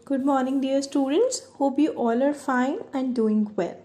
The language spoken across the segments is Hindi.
Good morning, dear students. Hope you all are fine and doing well.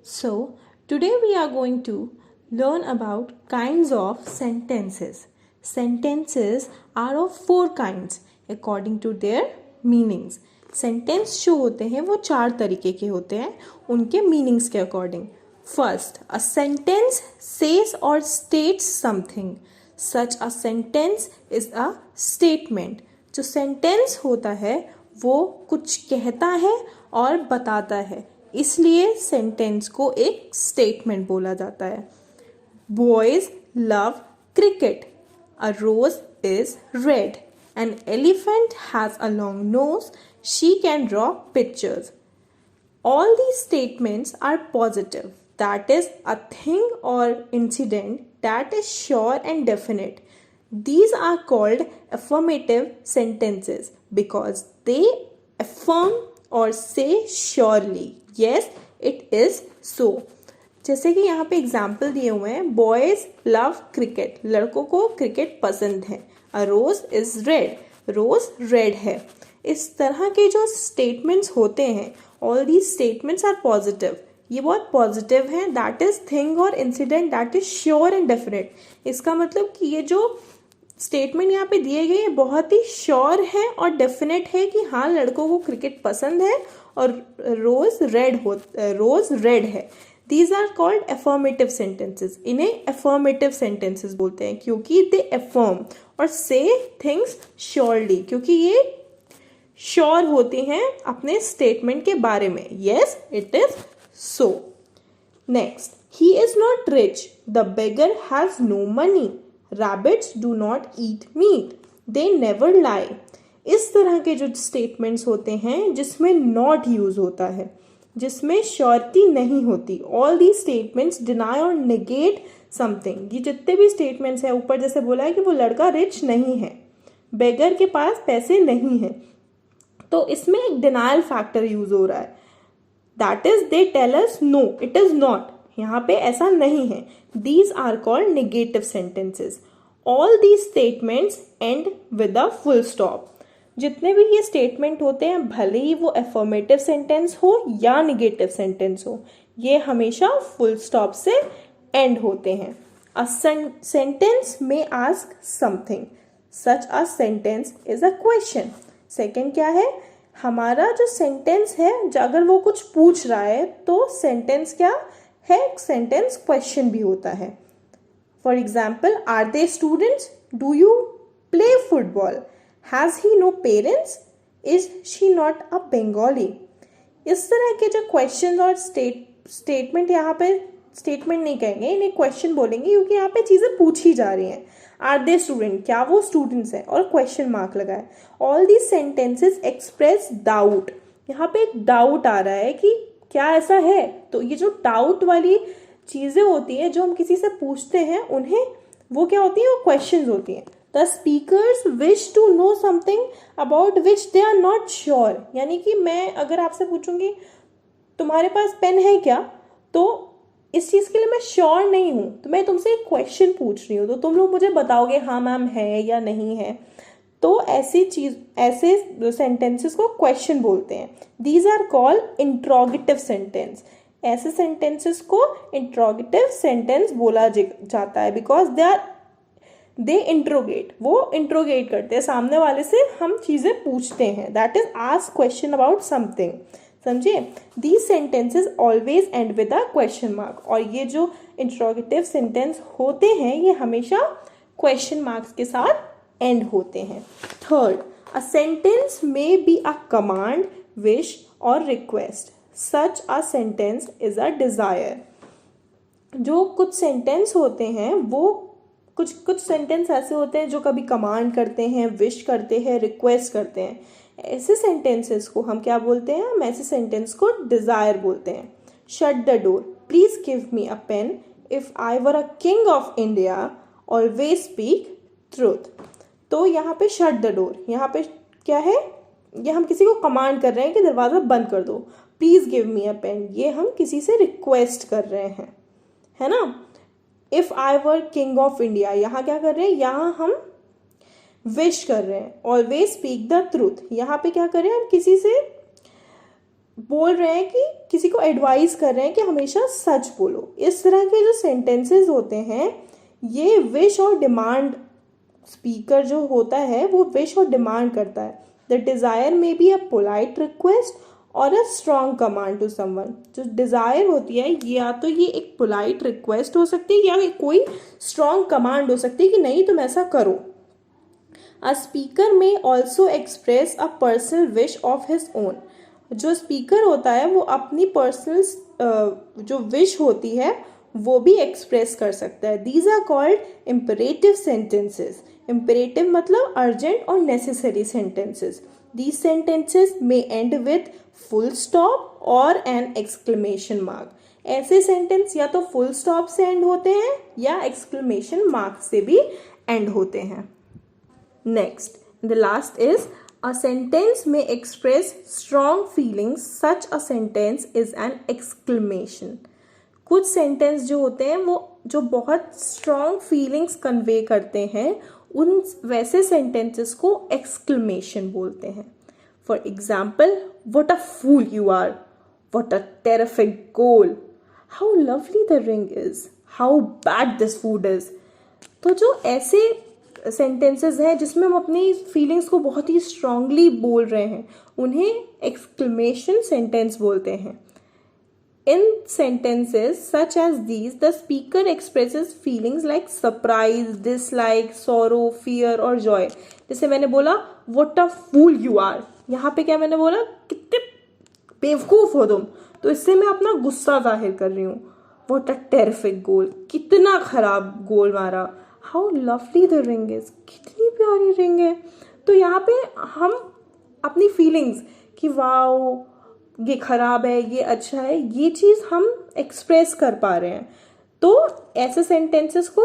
So, today we are going to learn about kinds of sentences. Sentences are of four kinds according to their meanings. Sentence जो होते हैं वो चार तरीके के होते हैं उनके meanings के according. First, a sentence says or states something. Such a sentence is a statement. जो sentence होता है वो कुछ कहता है और बताता है, इसलिए सेंटेंस को एक स्टेटमेंट बोला जाता है. Boys love cricket. A rose is red. An elephant has a long nose. She can draw pictures. All these statements are positive. That is a thing or incident that is sure and definite. These are called affirmative sentences because they affirm or say surely. Yes, it is so. जैसे कि यहाँ पे एग्जाम्पल दिए हुए हैं. Boys love cricket. लड़कों को क्रिकेट पसंद है. A rose is red. Rose red है. इस तरह के जो स्टेटमेंट्स होते हैं, all these statements are positive. ये बहुत पॉजिटिव हैं. दैट इज थिंग और incident that is sure and definite. इसका मतलब कि ये जो स्टेटमेंट यहाँ पे दिए गए हैं बहुत ही श्योर है और डेफिनेट है कि हाँ लड़कों को क्रिकेट पसंद है और रोज रेड है. These are called affirmative sentences. इन्हें अफर्मेटिव सेंटेंसेस बोलते हैं क्योंकि दे अफर्म और से थिंग्स श्योरली, क्योंकि ये श्योर होते हैं अपने स्टेटमेंट के बारे में. Yes, it is so. Next, he is not rich. The beggar has no money. Rabbits do not eat meat. They never lie. इस तरह के जो स्टेटमेंट्स होते हैं जिसमें नॉट यूज होता है, जिसमें श्योरिटी नहीं होती, ऑल दी स्टेटमेंट्स डिनाई और नेगेट समथिंग. ये जितने भी स्टेटमेंट्स हैं, ऊपर जैसे बोला है कि वो लड़का रिच नहीं है, बेगर के पास पैसे नहीं है, तो इसमें एक डिनायल फैक्टर यूज हो रहा है. That is they tell us no it is not. यहाँ पे ऐसा नहीं है. These are called negative sentences. All these statements end with a full stop. जितने भी ये स्टेटमेंट होते हैं, भले ही वो अफर्मेटिव सेंटेंस हो या नेगेटिव सेंटेंस हो, ये हमेशा फुल स्टॉप से एंड होते हैं. अ सेंटेंस में ask something. Such a sentence is a question. Second क्या है, हमारा जो सेंटेंस है अगर वो कुछ पूछ रहा है तो सेंटेंस क्या है, सेंटेंस क्वेश्चन भी होता है. For example, are they students. Do you play football. Has he no parents. Is she not a Bengali. इस तरह के जो क्वेश्चन और स्टेटमेंट, यहाँ पे स्टेटमेंट नहीं कहेंगे, इन्हें क्वेश्चन बोलेंगे क्योंकि यहाँ पे चीजें पूछी जा रही हैं. आर दे स्टूडेंट, क्या वो स्टूडेंट्स हैं, और क्वेश्चन मार्क लगा है. All these sentences express doubt. यहाँ पे एक डाउट आ रहा है कि क्या ऐसा है. तो ये जो डाउट वाली चीजें होती है जो हम किसी से पूछते हैं, उन्हें वो क्या होती है, वो क्वेश्चंस होती हैं. The speakers wish to know something about which they are not sure. यानी कि मैं अगर आपसे पूछूंगी तुम्हारे पास पेन है क्या, तो इस चीज के लिए मैं श्योर नहीं हूं, तो मैं तुमसे एक क्वेश्चन पूछ रही हूँ, तो तुम लोग मुझे बताओगे हाँ मैम है या नहीं है. तो ऐसे सेंटेंसेस को क्वेश्चन बोलते हैं. These are called interrogative sentence. ऐसे सेंटेंसेस को इंट्रोगेटिव सेंटेंस बोला जाता है बिकॉज दे इंट्रोगेट. वो इंट्रोगेट करते हैं सामने वाले से, हम चीजें पूछते हैं. That is ask question about something. समझिए, these sentences always end with a question mark. और ये जो इंट्रोगेटिव सेंटेंस होते हैं ये हमेशा क्वेश्चन मार्क्स के साथ एंड होते हैं. Third, a sentence may be a command, wish और request. Such a sentence is a desire. जो कुछ सेंटेंस होते हैं वो कुछ सेंटेंस ऐसे होते हैं जो कभी कमांड करते हैं, विश करते हैं, रिक्वेस्ट करते हैं. ऐसे सेंटेंसेस को हम क्या बोलते हैं, हम ऐसे सेंटेंस को डिजायर बोलते हैं. Shut the door. Please give me a pen. If I were a king of India. Always speak truth. तो यहाँ पे शट द डोर, यहाँ पे क्या है, ये हम किसी को कमांड कर रहे हैं कि दरवाजा बंद कर दो. Please give me a pen, ये हम किसी से रिक्वेस्ट कर रहे हैं, है ना. If I were king of India, यहाँ क्या कर रहे हैं, यहाँ हम विश कर रहे हैं, ऑलवेज स्पीक द ट्रूथ, यहाँ पे क्या कर रहे हैं हम किसी से बोल रहे हैं कि किसी को एडवाइस कर रहे हैं कि हमेशा सच बोलो। इस तरह के जो सेंटेंसेस होते हैं ये विश और डिमांड, स्पीकर जो होता है वो विश और डिमांड करता है। The desire may be a polite request और a strong command to someone. जो डिज़ायर होती है या तो ये एक पोलाइट रिक्वेस्ट हो सकती है या कोई स्ट्रॉन्ग कमांड हो सकती है कि नहीं तुम ऐसा करो। अ स्पीकर में also express a personal wish of his own. जो स्पीकर होता है वो अपनी पर्सनल जो विश होती है वो भी एक्सप्रेस कर सकता है। These are called imperative sentences. Imperative मतलब अर्जेंट और necessary sentences. These sentences may end with full stop और एन एक्सक्लेमेशन मार्क। ऐसे सेंटेंस या तो फुल स्टॉप से एंड होते हैं या एक्सक्लेमेशन मार्क से भी एंड होते हैं। Next, the last is a sentence may express strong feelings, such a sentence is an exclamation। कुछ सेंटेंस जो होते हैं वो जो बहुत स्ट्रॉन्ग फीलिंग्स कन्वे करते हैं उन वैसे सेंटेंसेस को एक्सक्लेमेशन बोलते हैं। For example, what a fool you are, what a terrific goal, how lovely the ring is, how bad this food is. तो जो ऐसे सेंटेंसेस हैं जिसमें हम अपनी फीलिंग्स को बहुत ही स्ट्रांगली बोल रहे हैं उन्हें एक्सक्लेमेशन सेंटेंस बोलते हैं। In sentences such as these, the speaker expresses feelings like surprise, dislike, sorrow, fear और joy। जैसे मैंने बोला what a fool you are, यहाँ पे क्या मैंने बोला कितने बेवकूफ़ हो तुम, तो इससे मैं अपना गुस्सा जाहिर कर रही हूँ। what a terrific goal, कितना खराब गोल मारा। how lovely the ring is, कितनी प्यारी रिंग है। तो यहाँ पे हम अपनी फीलिंग्स कि वाओ ये खराब है ये अच्छा है ये चीज़ हम एक्सप्रेस कर पा रहे हैं, तो ऐसे सेंटेंसेस को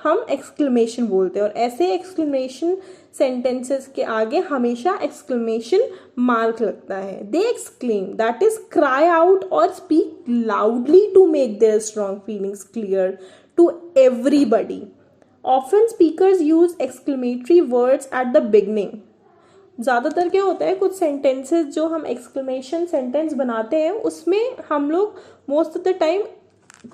हम एक्सक्लेमेशन बोलते हैं। और ऐसे एक्सक्लेमेशन सेंटेंसेस के आगे हमेशा एक्सक्लेमेशन मार्क लगता है। They exclaim, that is cry out और speak loudly to make their strong feelings clear to everybody. Often speakers use exclamatory words at the beginning. ज़्यादातर क्या होता है कुछ सेंटेंसेस जो हम एक्सक्लेमेशन सेंटेंस बनाते हैं उसमें हम लोग most of the time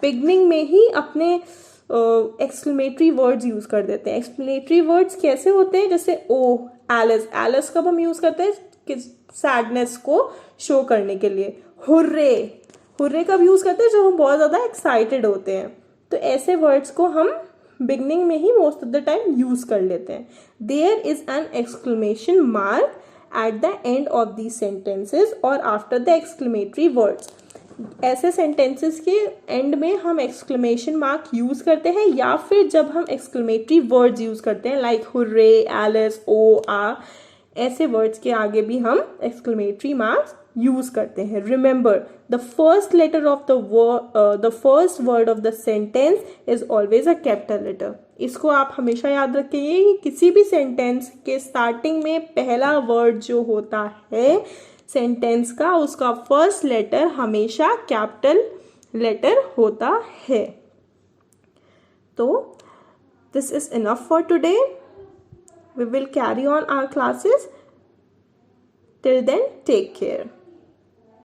beginning में ही अपने एक्सक्लेमेटरी वर्ड्स यूज़ कर देते हैं। एक्सक्लेमेटरी वर्ड्स कैसे होते हैं, जैसे ओ, एलिस, एलिस कब हम यूज़ करते हैं कि सैडनेस को शो करने के लिए। हुर्रे, हुर्रे कब यूज़ करते हैं जब हम बहुत ज़्यादा एक्साइटेड होते हैं। तो ऐसे वर्ड्स को हम बिगनिंग में ही most of the time use कर लेते हैं। There is an exclamation mark at the end of the sentences और आफ्टर द एक्सक्लेमेटरी वर्ड्स। ऐसे सेंटेंसेस के एंड में हम एक्सक्लेमेशन मार्क यूज करते हैं या फिर जब हम एक्सक्लेमेटरी वर्ड्स यूज करते हैं लाइक हुर्रे, एलिस, ओ, आ, ऐसे वर्ड्स के आगे भी हम एक्सक्लेमेटरी मार्क्स यूज करते हैं। Remember, the first letter of the first word of the sentence is always a capital letter. इसको आप हमेशा याद रखिए कि किसी भी सेंटेंस के स्टार्टिंग में पहला वर्ड जो होता है सेंटेंस का उसका फर्स्ट लेटर हमेशा कैपिटल लेटर होता है। तो this is enough for today. We will carry on our classes. Till then, take care.